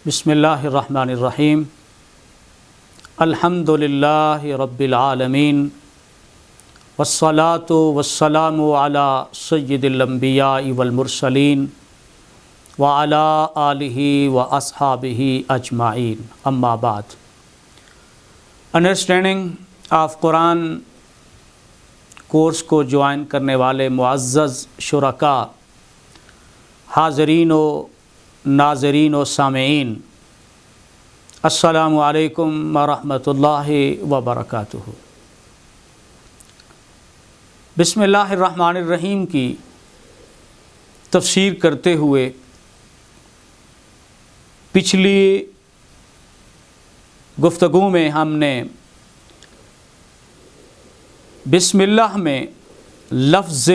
بسم اللہ الرحمن الرحیم الحمد للہ رب العالمین والصلاة والسلام علی سید الانبیاء والمرسلین وعلی آلہ واصحابہ اجمعین اما بعد۔ انڈرسٹینڈنگ آف قرآن کورس کو جوائن کرنے والے معزز شرکاء، حاضرین و ناظرین و سامعین، السلام علیکم ورحمۃ اللہ وبرکاتہ۔ بسم اللہ الرحمن الرحیم کی تفسیر کرتے ہوئے پچھلی گفتگو میں ہم نے بسم اللہ میں لفظ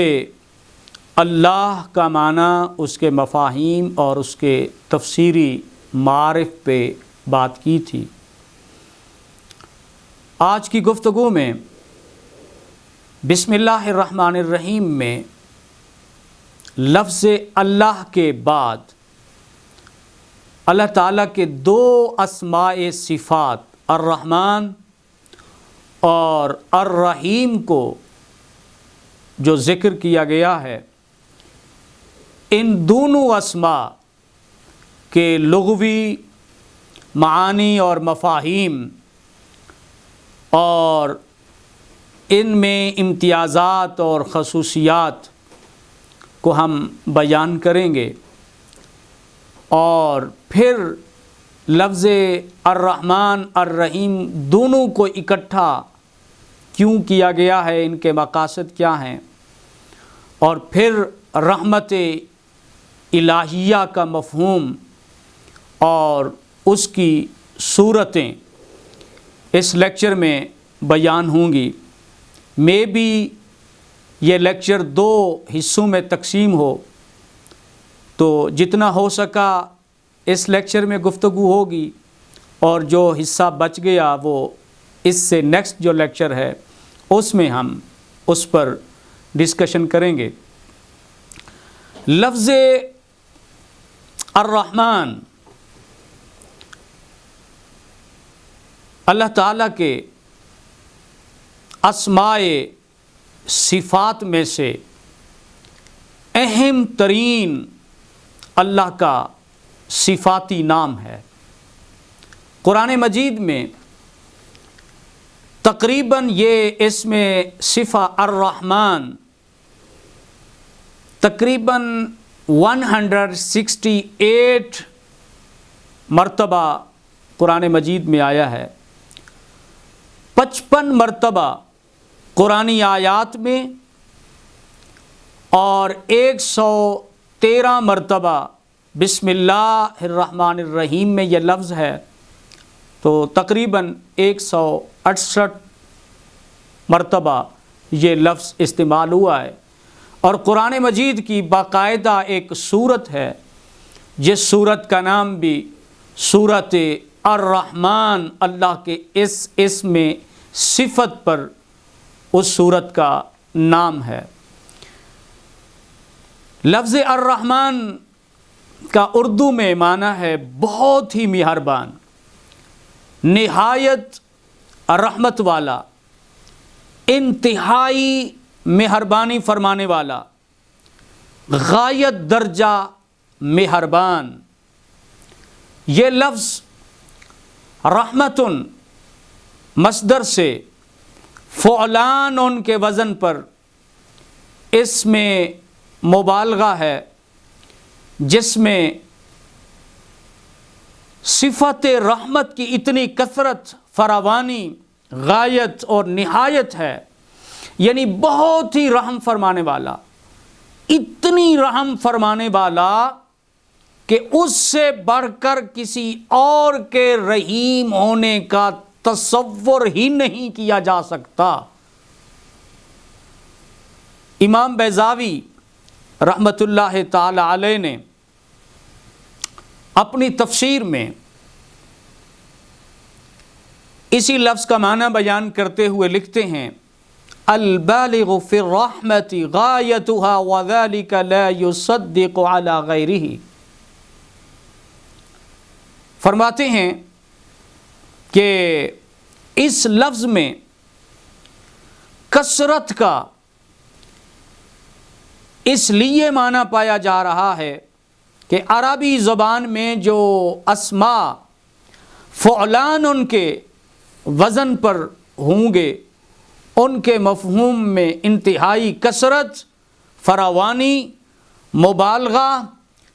اللہ کا معنی، اس کے مفاہیم اور اس کے تفسیری معارف پہ بات کی تھی۔ آج کی گفتگو میں بسم اللہ الرحمن الرحیم میں لفظ اللہ کے بعد اللہ تعالیٰ کے دو اسماء صفات الرحمن اور الرحیم کو جو ذکر کیا گیا ہے، ان دونوں اسماء کے لغوی معانی اور مفاہیم اور ان میں امتیازات اور خصوصیات کو ہم بیان کریں گے، اور پھر لفظ الرحمن الرحیم دونوں کو اکٹھا کیوں کیا گیا ہے، ان کے مقاصد کیا ہیں، اور پھر رحمت الہیہ کا مفہوم اور اس کی صورتیں اس لیکچر میں بیان ہوں گی۔ میں بھی یہ لیکچر دو حصوں میں تقسیم ہو تو جتنا ہو سکا اس لیکچر میں گفتگو ہوگی، اور جو حصہ بچ گیا وہ اس سے نیکسٹ جو لیکچر ہے اس میں ہم اس پر ڈسکشن کریں گے۔ لفظ الرحمن اللہ تعالیٰ کے اسماء صفات میں سے اہم ترین اللہ کا صفاتی نام ہے۔ قرآن مجید میں تقریباً یہ اسم صفہ الرحمن تقریباً 168 مرتبہ قرآن مجید میں آیا ہے۔ 55 مرتبہ قرآنی آیات میں اور 113 مرتبہ بسم اللہ الرحمن الرحیم میں یہ لفظ ہے، تو تقریباً 168 مرتبہ یہ لفظ استعمال ہوا ہے۔ اور قرآن مجید کی باقاعدہ ایک سورت ہے جس سورت کا نام بھی سورت الرحمن، اللہ کے اس اسم صفت پر اس سورت کا نام ہے۔ لفظ الرحمن کا اردو میں معنی ہے بہت ہی مہربان، نہایت رحمت والا، انتہائی مہربانی فرمانے والا، غایت درجہ مہربان۔ یہ لفظ رحمتن مصدر سے فعلان ان کے وزن پر اس میں مبالغہ ہے، جس میں صفت رحمت کی اتنی کثرت، فراوانی، غایت اور نہایت ہے، یعنی بہت ہی رحم فرمانے والا، اتنی رحم فرمانے والا کہ اس سے بڑھ کر کسی اور کے رحیم ہونے کا تصور ہی نہیں کیا جا سکتا۔ امام بیضاوی رحمۃ اللہ تعالی علیہ نے اپنی تفسیر میں اسی لفظ کا معنی بیان کرتے ہوئے لکھتے ہیں، البالغ فی الرحمت غایتها وذلك لا يصدق على غیرہ۔ فرماتے ہیں کہ اس لفظ میں کثرت کا اس لیے معنی پایا جا رہا ہے کہ عربی زبان میں جو اسماء فعلان ان کے وزن پر ہوں گے ان کے مفہوم میں انتہائی کثرت، فراوانی، مبالغہ،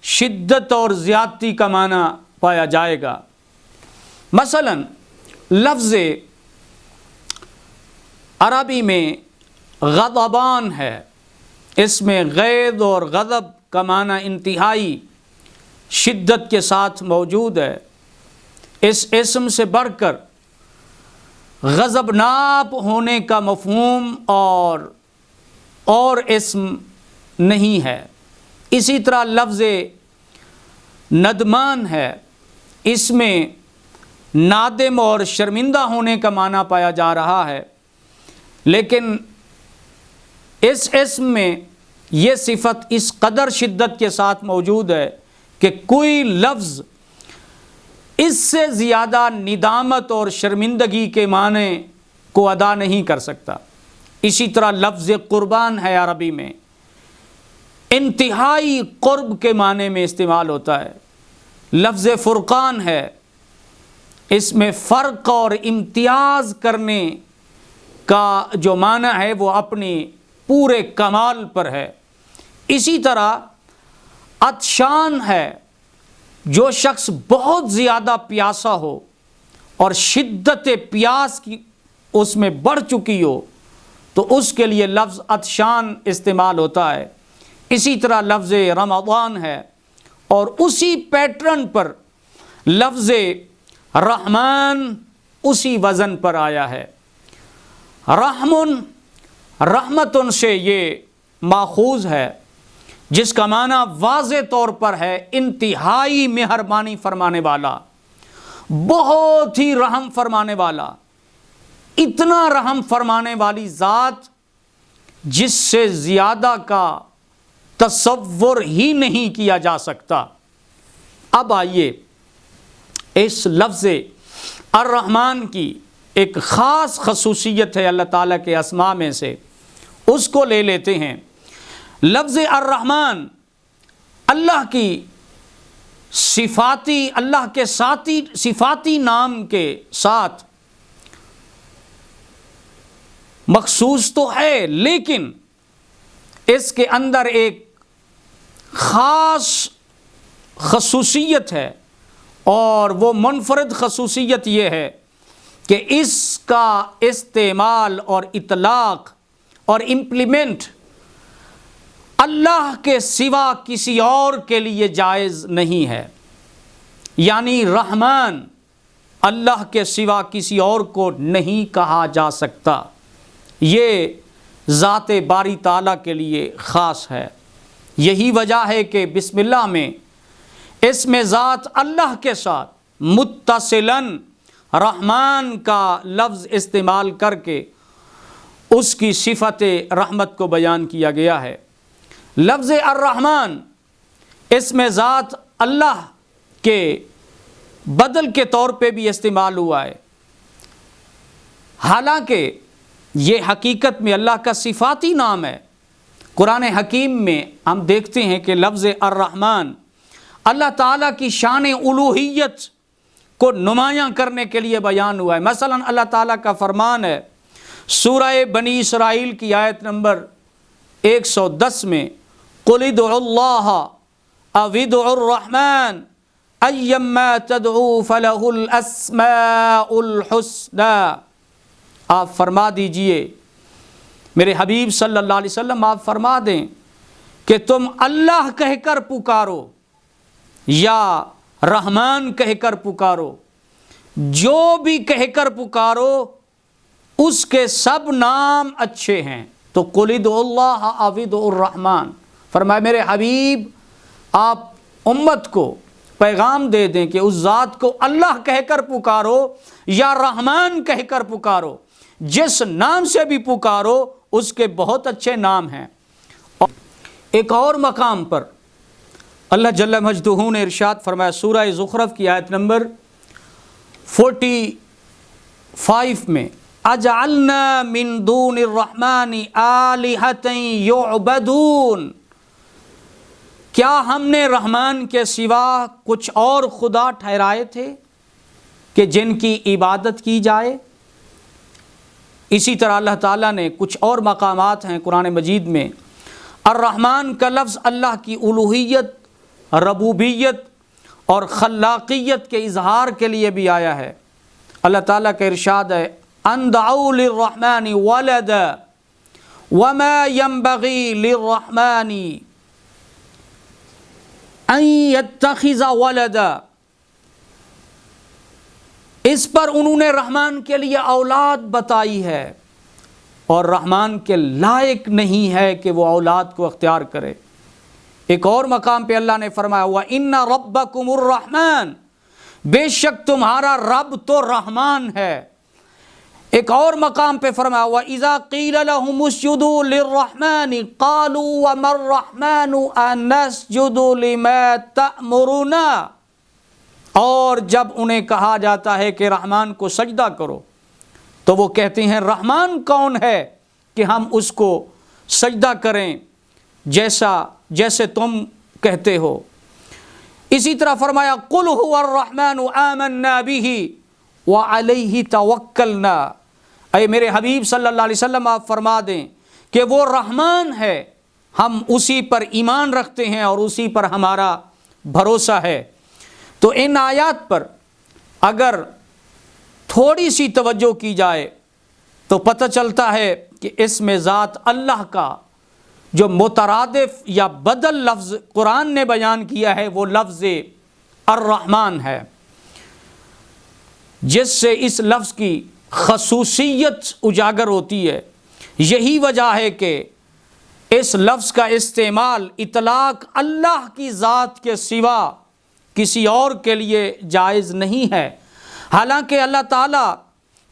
شدت اور زیادتی کا معنی پایا جائے گا۔ مثلا لفظ عربی میں غضبان ہے، اس میں غیظ اور غضب کا معنی انتہائی شدت کے ساتھ موجود ہے۔ اس اسم سے بڑھ کر غضبناک ہونے کا مفہوم اور اسم نہیں ہے۔ اسی طرح لفظ ندمان ہے، اس میں نادم اور شرمندہ ہونے کا معنی پایا جا رہا ہے، لیکن اس اسم میں یہ صفت اس قدر شدت کے ساتھ موجود ہے کہ کوئی لفظ اس سے زیادہ ندامت اور شرمندگی کے معنی کو ادا نہیں کر سکتا۔ اسی طرح لفظ قربان ہے، عربی میں انتہائی قرب کے معنی میں استعمال ہوتا ہے۔ لفظ فرقان ہے، اس میں فرق اور امتیاز کرنے کا جو معنی ہے وہ اپنی پورے کمال پر ہے۔ اسی طرح عطشان ہے، جو شخص بہت زیادہ پیاسا ہو اور شدت پیاس کی اس میں بڑھ چکی ہو تو اس کے لیے لفظ عطشان استعمال ہوتا ہے۔ اسی طرح لفظ رمضان ہے، اور اسی پیٹرن پر لفظ رحمان اسی وزن پر آیا ہے۔ رحمن رحمتن سے یہ ماخوذ ہے، جس کا معنی واضح طور پر ہے انتہائی مہربانی فرمانے والا، بہت ہی رحم فرمانے والا، اتنا رحم فرمانے والی ذات جس سے زیادہ کا تصور ہی نہیں کیا جا سکتا۔ اب آئیے اس لفظ الرحمن کی ایک خاص خصوصیت ہے اللہ تعالیٰ کے اسماء میں سے، اس کو لے لیتے ہیں۔ لفظ الرحمن اللہ کی اللہ کے صفاتی نام کے ساتھ مخصوص تو ہے، لیکن اس کے اندر ایک خاص خصوصیت ہے، اور وہ منفرد خصوصیت یہ ہے کہ اس کا استعمال اور اطلاق اور امپلیمنٹ اللہ کے سوا کسی اور کے لیے جائز نہیں ہے۔ یعنی رحمان اللہ کے سوا کسی اور کو نہیں کہا جا سکتا، یہ ذات باری تعالیٰ کے لیے خاص ہے۔ یہی وجہ ہے کہ بسم اللہ میں اسم ذات اللہ کے ساتھ متصلاً رحمان کا لفظ استعمال کر کے اس کی صفت رحمت کو بیان کیا گیا ہے۔ لفظ الرحمن اسم ذات اللہ کے بدل کے طور پہ بھی استعمال ہوا ہے، حالانکہ یہ حقیقت میں اللہ کا صفاتی نام ہے۔ قرآن حکیم میں ہم دیکھتے ہیں کہ لفظ الرحمن اللہ تعالیٰ کی شان الوہیت کو نمایاں کرنے کے لیے بیان ہوا ہے۔ مثلا اللہ تعالیٰ کا فرمان ہے سورہ بنی اسرائیل کی آیت نمبر 110 میں، قُلِ ادْعُوا اللَّهَ أَوِ ادْعُوا الرَّحْمَنَ أَيَّمَّا تَدْعُوا فَلَهُ الْأَسْمَاءُ الْحُسْنَى۔ آپ فرما دیجئے میرے حبیب صلی اللہ علیہ وسلم، آپ فرما دیں کہ تم اللہ کہہ کر پکارو یا رحمان کہہ کر پکارو، جو بھی کہہ کر پکارو اس کے سب نام اچھے ہیں۔ تو قُلِ ادْعُوا اللَّهَ أَوِ ادْعُوا الرَّحْمَنَ، فرمایا میرے حبیب آپ امت کو پیغام دے دیں کہ اس ذات کو اللہ کہہ کر پکارو یا رحمان کہہ کر پکارو، جس نام سے بھی پکارو اس کے بہت اچھے نام ہیں۔ ایک اور مقام پر اللہ جل مجدہ نے ارشاد فرمایا سورہ زخرف کی آیت نمبر 45 میں اجعلنا من دون الرحمن آلہۃ یعبدون، کیا ہم نے رحمان کے سوا کچھ اور خدا ٹھہرائے تھے کہ جن کی عبادت کی جائے؟ اسی طرح اللہ تعالیٰ نے کچھ اور مقامات ہیں قرآن مجید میں، الرحمن کا لفظ اللہ کی الوہیت، ربوبیت اور خلاقیت کے اظہار کے لیے بھی آیا ہے۔ اللہ تعالیٰ کا ارشاد ہے ان دعوا للرحمن ولدا وما ينبغي للرحمن ان يتخذ ولدا، اس پر انہوں نے رحمان کے لیے اولاد بتائی ہے اور رحمان کے لائق نہیں ہے کہ وہ اولاد کو اختیار کرے۔ ایک اور مقام پہ اللہ نے فرمایا وَإِنَّ رَبَّكُمُ الرَّحْمَنُ، بے شک تمہارا رب تو رحمان ہے۔ ایک اور مقام پہ فرمایا وَإِذَا قِيلَ لَهُمُ اسْجُدُوا لِلرَّحْمَنِ قَالُوا وَمَا الرَّحْمَنُ أَنَسْجُدُ لِمَا تَأْمُرُنَا، اور جب انہیں کہا جاتا ہے کہ رحمان کو سجدہ کرو تو وہ کہتے ہیں رحمان کون ہے کہ ہم اس کو سجدہ کریں جیسے تم کہتے ہو۔ اسی طرح فرمایا قُلْ هُوَ الرَّحْمَنُ آمَنَّا بِهِ وَعَلَيْهِ تَوَكَّلْنَا، اے میرے حبیب صلی اللہ علیہ وسلم آپ فرما دیں کہ وہ رحمان ہے، ہم اسی پر ایمان رکھتے ہیں اور اسی پر ہمارا بھروسہ ہے۔ تو ان آیات پر اگر تھوڑی سی توجہ کی جائے تو پتہ چلتا ہے کہ اس میں ذات اللہ کا جو مترادف یا بدل لفظ قرآن نے بیان کیا ہے وہ لفظ الرحمن ہے، جس سے اس لفظ کی خصوصیت اجاگر ہوتی ہے۔ یہی وجہ ہے کہ اس لفظ کا استعمال اطلاق اللہ کی ذات کے سوا کسی اور کے لیے جائز نہیں ہے، حالانکہ اللہ تعالیٰ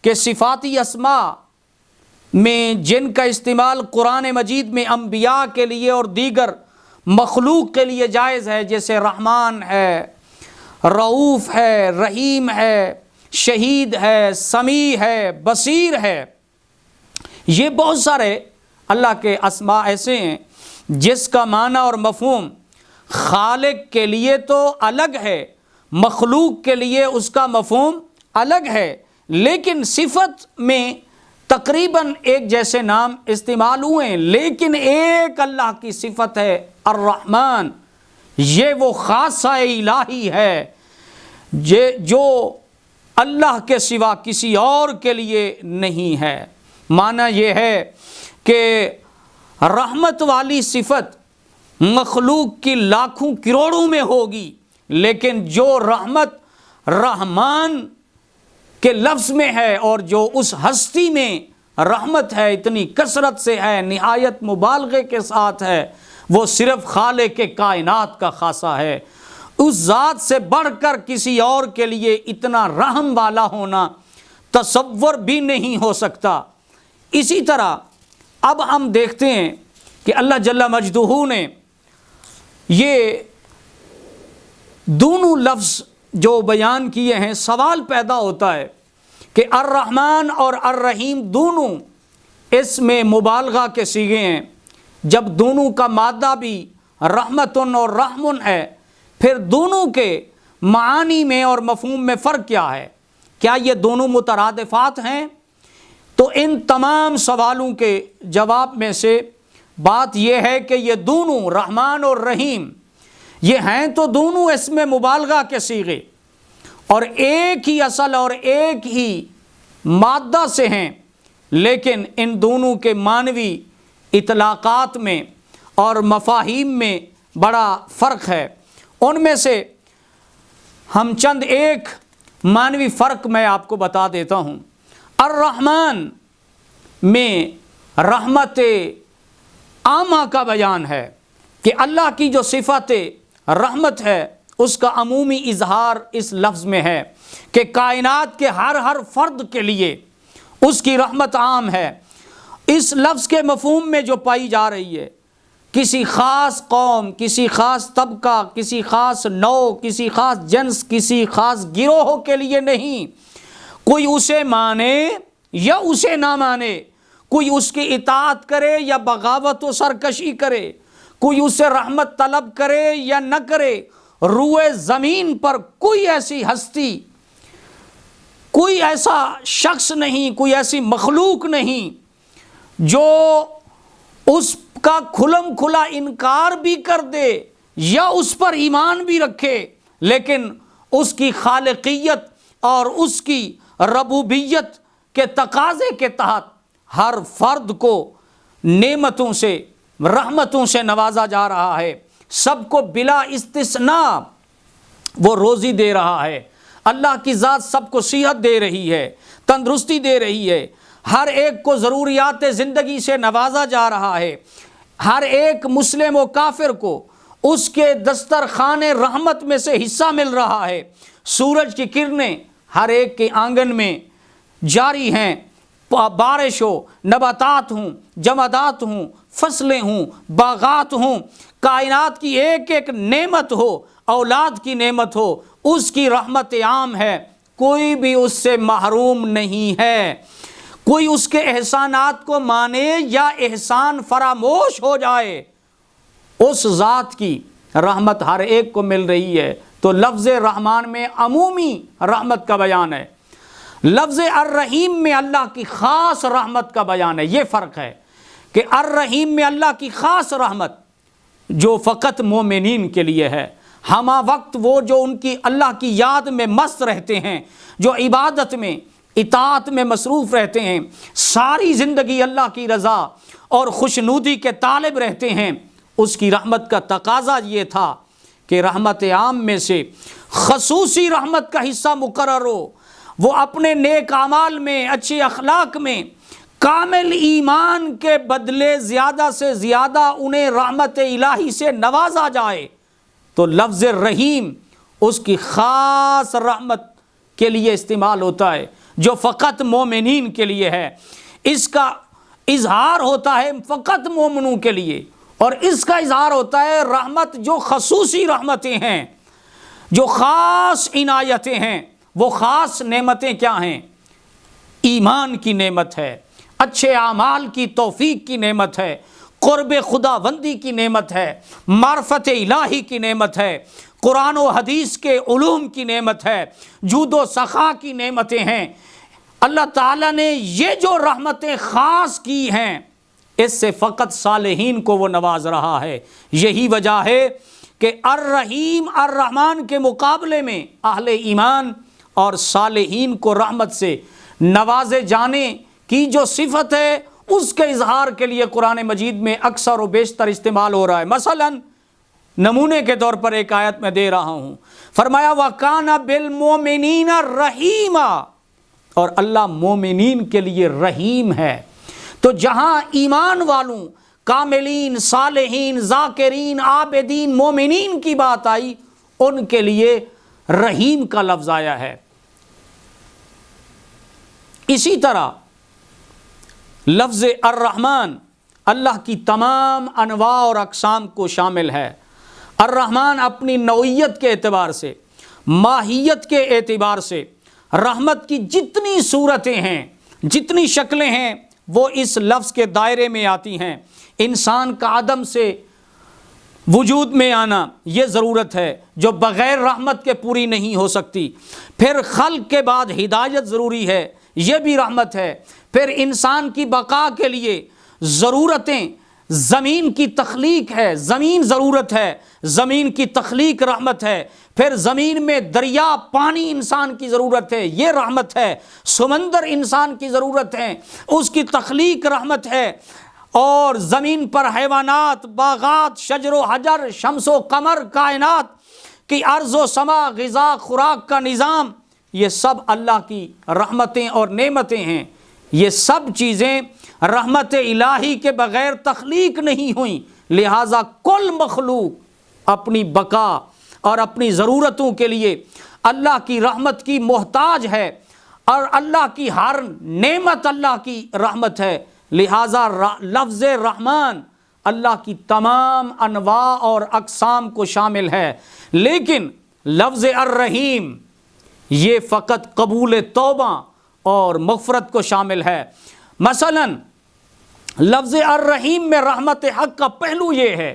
کے صفاتی اسماء میں جن کا استعمال قرآن مجید میں انبیاء کے لیے اور دیگر مخلوق کے لیے جائز ہے، جیسے رحمان ہے، رؤوف ہے، رحیم ہے، شہید ہے، سمیع ہے، بصیر ہے، یہ بہت سارے اللہ کے اسماء ایسے ہیں جس کا معنی اور مفہوم خالق کے لیے تو الگ ہے، مخلوق کے لیے اس کا مفہوم الگ ہے، لیکن صفت میں تقریباً ایک جیسے نام استعمال ہوئے ہیں، لیکن ایک اللہ کی صفت ہے الرحمن، یہ وہ خاصہ الہی ہے جو اللہ کے سوا کسی اور کے لیے نہیں ہے۔ معنی یہ ہے کہ رحمت والی صفت مخلوق کی لاکھوں کروڑوں میں ہوگی، لیکن جو رحمت رحمان کے لفظ میں ہے اور جو اس ہستی میں رحمت ہے اتنی کثرت سے ہے، نہایت مبالغے کے ساتھ ہے، وہ صرف خالق کائنات کا خاصہ ہے۔ اس ذات سے بڑھ کر کسی اور کے لیے اتنا رحم والا ہونا تصور بھی نہیں ہو سکتا۔ اسی طرح اب ہم دیکھتے ہیں کہ اللہ جل مجدہ نے یہ دونوں لفظ جو بیان کیے ہیں، سوال پیدا ہوتا ہے کہ الرحمن اور الرحیم دونوں اس میں مبالغہ کے صیغے ہیں، جب دونوں کا مادہ بھی رحمتن اور رحمن ہے، پھر دونوں کے معانی میں اور مفہوم میں فرق کیا ہے؟ کیا یہ دونوں مترادفات ہیں؟ تو ان تمام سوالوں کے جواب میں سے بات یہ ہے کہ یہ دونوں رحمان اور رحیم یہ ہیں تو دونوں اس میں مبالغہ کے صیغے اور ایک ہی اصل اور ایک ہی مادہ سے ہیں، لیکن ان دونوں کے معنوی اطلاقات میں اور مفاہیم میں بڑا فرق ہے۔ ان میں سے ہم چند ایک معنوی فرق میں آپ کو بتا دیتا ہوں۔ الرحمن میں رحمت عامہ کا بیان ہے کہ اللہ کی جو صفت رحمت ہے اس کا عمومی اظہار اس لفظ میں ہے کہ کائنات کے ہر فرد کے لیے اس کی رحمت عام ہے۔ اس لفظ کے مفہوم میں جو پائی جا رہی ہے کسی خاص قوم، کسی خاص طبقہ، کسی خاص نوع، کسی خاص جنس، کسی خاص گروہ کے لیے نہیں۔ کوئی اسے مانے یا اسے نہ مانے، کوئی اس کی اطاعت کرے یا بغاوت و سرکشی کرے، کوئی اسے رحمت طلب کرے یا نہ کرے، روئے زمین پر کوئی ایسی ہستی، کوئی ایسا شخص نہیں، کوئی ایسی مخلوق نہیں جو اس کا کھلم کھلا انکار بھی کر دے یا اس پر ایمان بھی رکھے، لیکن اس کی خالقیت اور اس کی ربوبیت کے تقاضے کے تحت ہر فرد کو نعمتوں سے، رحمتوں سے نوازا جا رہا ہے، سب کو بلا استثناء وہ روزی دے رہا ہے۔ اللہ کی ذات سب کو صحت دے رہی ہے، تندرستی دے رہی ہے، ہر ایک کو ضروریات زندگی سے نوازا جا رہا ہے، ہر ایک مسلم و کافر کو اس کے دسترخوان رحمت میں سے حصہ مل رہا ہے۔ سورج کی کرنیں ہر ایک کے آنگن میں جاری ہیں، بارش ہو، نباتات ہوں، جمادات ہوں، فصلیں ہوں، باغات ہوں، کائنات کی ایک ایک نعمت ہو، اولاد کی نعمت ہو، اس کی رحمت عام ہے، کوئی بھی اس سے محروم نہیں ہے۔ کوئی اس کے احسانات کو مانے یا احسان فراموش ہو جائے، اس ذات کی رحمت ہر ایک کو مل رہی ہے۔ تو لفظ رحمان میں عمومی رحمت کا بیان ہے، لفظ الرحیم میں اللہ کی خاص رحمت کا بیان ہے۔ یہ فرق ہے کہ الرحیم میں اللہ کی خاص رحمت جو فقط مومنین کے لیے ہے، ہمہ وقت وہ جو ان کی اللہ کی یاد میں مست رہتے ہیں، جو عبادت میں، اطاعت میں مصروف رہتے ہیں، ساری زندگی اللہ کی رضا اور خوشنودی کے طالب رہتے ہیں، اس کی رحمت کا تقاضا یہ تھا کہ رحمت عام میں سے خصوصی رحمت کا حصہ مقرر ہو، وہ اپنے نیک اعمال میں، اچھے اخلاق میں کامل ایمان کے بدلے زیادہ سے زیادہ انہیں رحمت الہی سے نوازا جائے۔ تو لفظ رحیم اس کی خاص رحمت کے لیے استعمال ہوتا ہے جو فقط مومنین کے لیے ہے، اس کا اظہار ہوتا ہے فقط مومنوں کے لیے، اور اس کا اظہار ہوتا ہے رحمت جو خصوصی رحمتیں ہیں، جو خاص عنایتیں ہیں۔ وہ خاص نعمتیں کیا ہیں؟ ایمان کی نعمت ہے، اچھے اعمال کی توفیق کی نعمت ہے، قرب خداوندی کی نعمت ہے، معرفت الہی کی نعمت ہے، قرآن و حدیث کے علوم کی نعمت ہے، جود و سخا کی نعمتیں ہیں۔ اللہ تعالیٰ نے یہ جو رحمتیں خاص کی ہیں، اس سے فقط صالحین کو وہ نواز رہا ہے۔ یہی وجہ ہے کہ الرحیم الرحمن کے مقابلے میں اہل ایمان اور صالحین کو رحمت سے نوازے جانے کی جو صفت ہے، اس کے اظہار کے لیے قرآن مجید میں اکثر و بیشتر استعمال ہو رہا ہے۔ مثلا نمونے کے طور پر ایک آیت میں دے رہا ہوں، فرمایا وَكَانَ بِالْمُؤْمِنِينَ رَحِيمًا، اور اللہ مومنین کے لیے رحیم ہے۔ تو جہاں ایمان والوں، کاملین، صالحین، ذاکرین، عابدین، مومنین کی بات آئی، ان کے لیے رحیم کا لفظ آیا ہے۔ اسی طرح لفظ الرحمن اللہ کی تمام انواع اور اقسام کو شامل ہے۔ الرحمن اپنی نوعیت کے اعتبار سے، ماہیت کے اعتبار سے، رحمت کی جتنی صورتیں ہیں، جتنی شکلیں ہیں، وہ اس لفظ کے دائرے میں آتی ہیں۔ انسان کا عدم سے وجود میں آنا یہ ضرورت ہے جو بغیر رحمت کے پوری نہیں ہو سکتی۔ پھر خلق کے بعد ہدایت ضروری ہے، یہ بھی رحمت ہے۔ پھر انسان کی بقا کے لیے ضرورتیں، زمین کی تخلیق ہے، زمین ضرورت ہے، زمین کی تخلیق رحمت ہے۔ پھر زمین میں دریا، پانی انسان کی ضرورت ہے، یہ رحمت ہے۔ سمندر انسان کی ضرورت ہے، اس کی تخلیق رحمت ہے۔ اور زمین پر حیوانات، باغات، شجر و حجر، شمس و قمر، کائنات کی ارض و سما، غذا، خوراک کا نظام، یہ سب اللہ کی رحمتیں اور نعمتیں ہیں۔ یہ سب چیزیں رحمت الہی کے بغیر تخلیق نہیں ہوئیں، لہٰذا کل مخلوق اپنی بقا اور اپنی ضرورتوں کے لیے اللہ کی رحمت کی محتاج ہے، اور اللہ کی ہر نعمت اللہ کی رحمت ہے۔ لہٰذا لفظ رحمان اللہ کی تمام انواع اور اقسام کو شامل ہے، لیکن لفظ الرحیم یہ فقط قبول توبہ اور مغفرت کو شامل ہے۔ مثلا لفظ الرحیم میں رحمت حق کا پہلو یہ ہے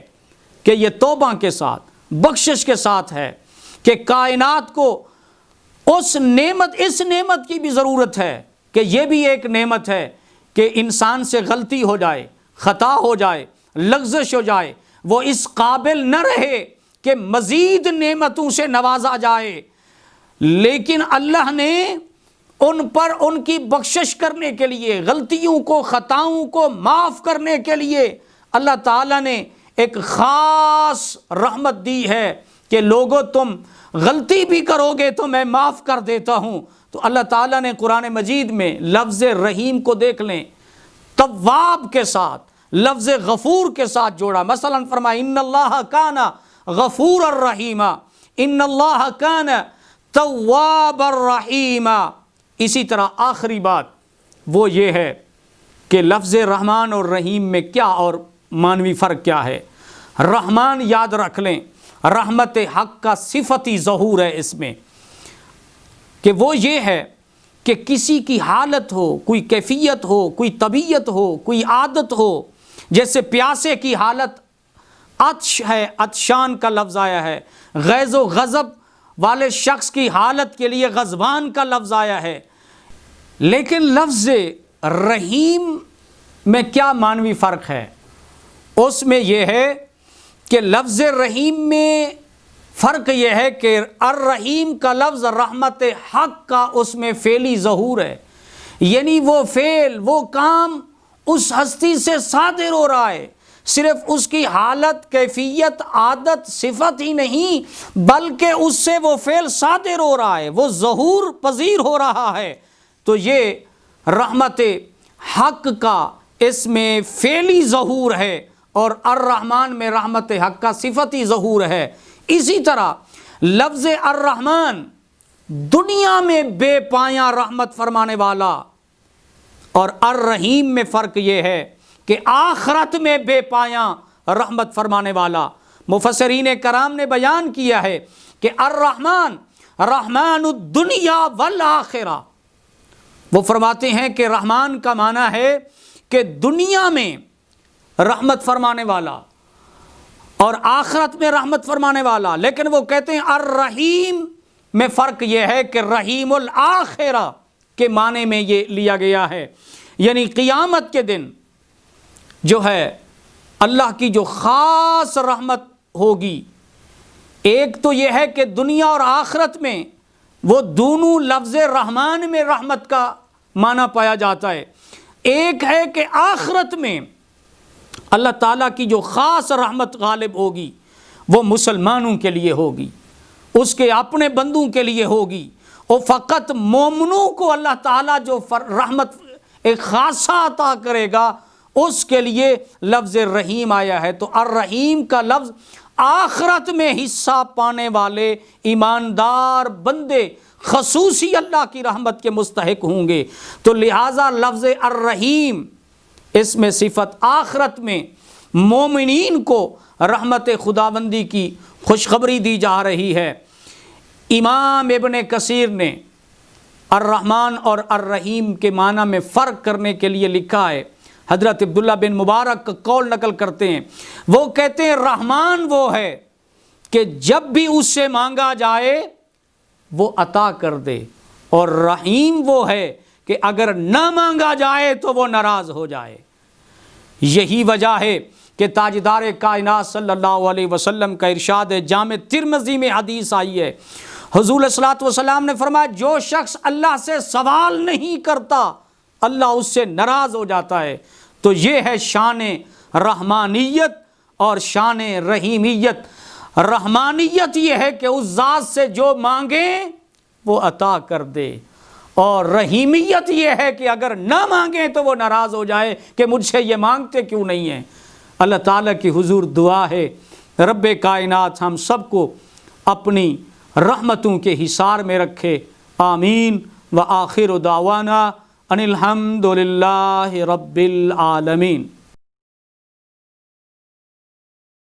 کہ یہ توبہ کے ساتھ، بخشش کے ساتھ ہے کہ کائنات کو اس نعمت کی بھی ضرورت ہے کہ یہ بھی ایک نعمت ہے کہ انسان سے غلطی ہو جائے، خطا ہو جائے، لغزش ہو جائے، وہ اس قابل نہ رہے کہ مزید نعمتوں سے نوازا جائے، لیکن اللہ نے ان پر ان کی بخشش کرنے کے لیے، غلطیوں کو، خطاؤں کو معاف کرنے کے لیے اللہ تعالیٰ نے ایک خاص رحمت دی ہے کہ لوگو تم غلطی بھی کرو گے تو میں معاف کر دیتا ہوں۔ تو اللہ تعالیٰ نے قرآن مجید میں لفظ رحیم کو دیکھ لیں تواب کے ساتھ، لفظ غفور کے ساتھ جوڑا۔ مثلا فرمایا ان اللہ کان غفور الرحیم، ان اللہ کان تواب الرحیم۔ اسی طرح آخری بات وہ یہ ہے کہ لفظ رحمان اور رحیم میں کیا اور معنوی فرق کیا ہے۔ رحمان یاد رکھ لیں، رحمت حق کا صفتی ظہور ہے اس میں، کہ وہ یہ ہے کہ کسی کی حالت ہو، کوئی کیفیت ہو، کوئی طبیعت ہو، کوئی عادت ہو، جیسے پیاسے کی حالت عطش ہے، عطشان کا لفظ آیا ہے، غیظ و غضب والے شخص کی حالت کے لیے غضبان کا لفظ آیا ہے، لیکن لفظ رحیم میں کیا معنوی فرق ہے؟ اس میں یہ ہے کہ لفظ رحیم میں فرق یہ ہے کہ الرحیم کا لفظ رحمت حق کا اس میں فعلی ظہور ہے، یعنی وہ فعل، وہ کام اس ہستی سے صادر ہو رہا ہے، صرف اس کی حالت، کیفیت، عادت، صفت ہی نہیں بلکہ اس سے وہ فعل صادر ہو رہا ہے، وہ ظہور پذیر ہو رہا ہے۔ تو یہ رحمت حق کا اس میں فعلی ظہور ہے اور الرحمن میں رحمت حق کا صفتی ظہور ہے۔ اسی طرح لفظ الرحمن دنیا میں بے پایاں رحمت فرمانے والا، اور الرحیم میں فرق یہ ہے کہ آخرت میں بے پایاں رحمت فرمانے والا۔ مفسرین کرام نے بیان کیا ہے کہ الرحمن رحمان الدنیا والآخرہ، وہ فرماتے ہیں کہ رحمان کا معنی ہے کہ دنیا میں رحمت فرمانے والا اور آخرت میں رحمت فرمانے والا، لیکن وہ کہتے ہیں الرحیم میں فرق یہ ہے کہ رحیم الآخرہ کے معنی میں یہ لیا گیا ہے، یعنی قیامت کے دن جو ہے اللہ کی جو خاص رحمت ہوگی۔ ایک تو یہ ہے کہ دنیا اور آخرت میں وہ دونوں لفظ رحمان میں رحمت کا معنی پایا جاتا ہے، ایک ہے کہ آخرت میں اللہ تعالیٰ کی جو خاص رحمت غالب ہوگی وہ مسلمانوں کے لیے ہوگی، اس کے اپنے بندوں کے لیے ہوگی، اور فقط مومنوں کو اللہ تعالیٰ جو رحمت ایک خاصہ عطا کرے گا اس کے لیے لفظ رحیم آیا ہے۔ تو الرحیم کا لفظ آخرت میں حصہ پانے والے ایماندار بندے خصوصی اللہ کی رحمت کے مستحق ہوں گے، تو لہٰذا لفظ الرحیم اس میں صفت آخرت میں مومنین کو رحمت خداوندی کی خوشخبری دی جا رہی ہے۔ امام ابن کثیر نے الرحمن اور الرحیم کے معنی میں فرق کرنے کے لیے لکھا ہے، حضرت عبداللہ بن مبارک کا قول نقل کرتے ہیں، وہ کہتے ہیں رحمان وہ ہے کہ جب بھی اس سے مانگا جائے وہ عطا کر دے، اور رحیم وہ ہے کہ اگر نہ مانگا جائے تو وہ ناراض ہو جائے۔ یہی وجہ ہے کہ تاجدار کائنات صلی اللہ علیہ وسلم کا ارشاد ہے، جامع ترمذی میں حدیث آئی ہے، حضور صلی اللہ علیہ وسلم نے فرمایا جو شخص اللہ سے سوال نہیں کرتا اللہ اس سے ناراض ہو جاتا ہے۔ تو یہ ہے شان رحمانیت اور شان رحیمیت۔ رحمانیت یہ ہے کہ اس ذات سے جو مانگے وہ عطا کر دے، اور رحیمیت یہ ہے کہ اگر نہ مانگیں تو وہ ناراض ہو جائے کہ مجھ سے یہ مانگتے کیوں نہیں ہیں۔ اللہ تعالیٰ کی حضور دعا ہے رب کائنات ہم سب کو اپنی رحمتوں کے حصار میں رکھے، آمین۔ وآخر دعوانا ان الحمد للہ رب العالمین۔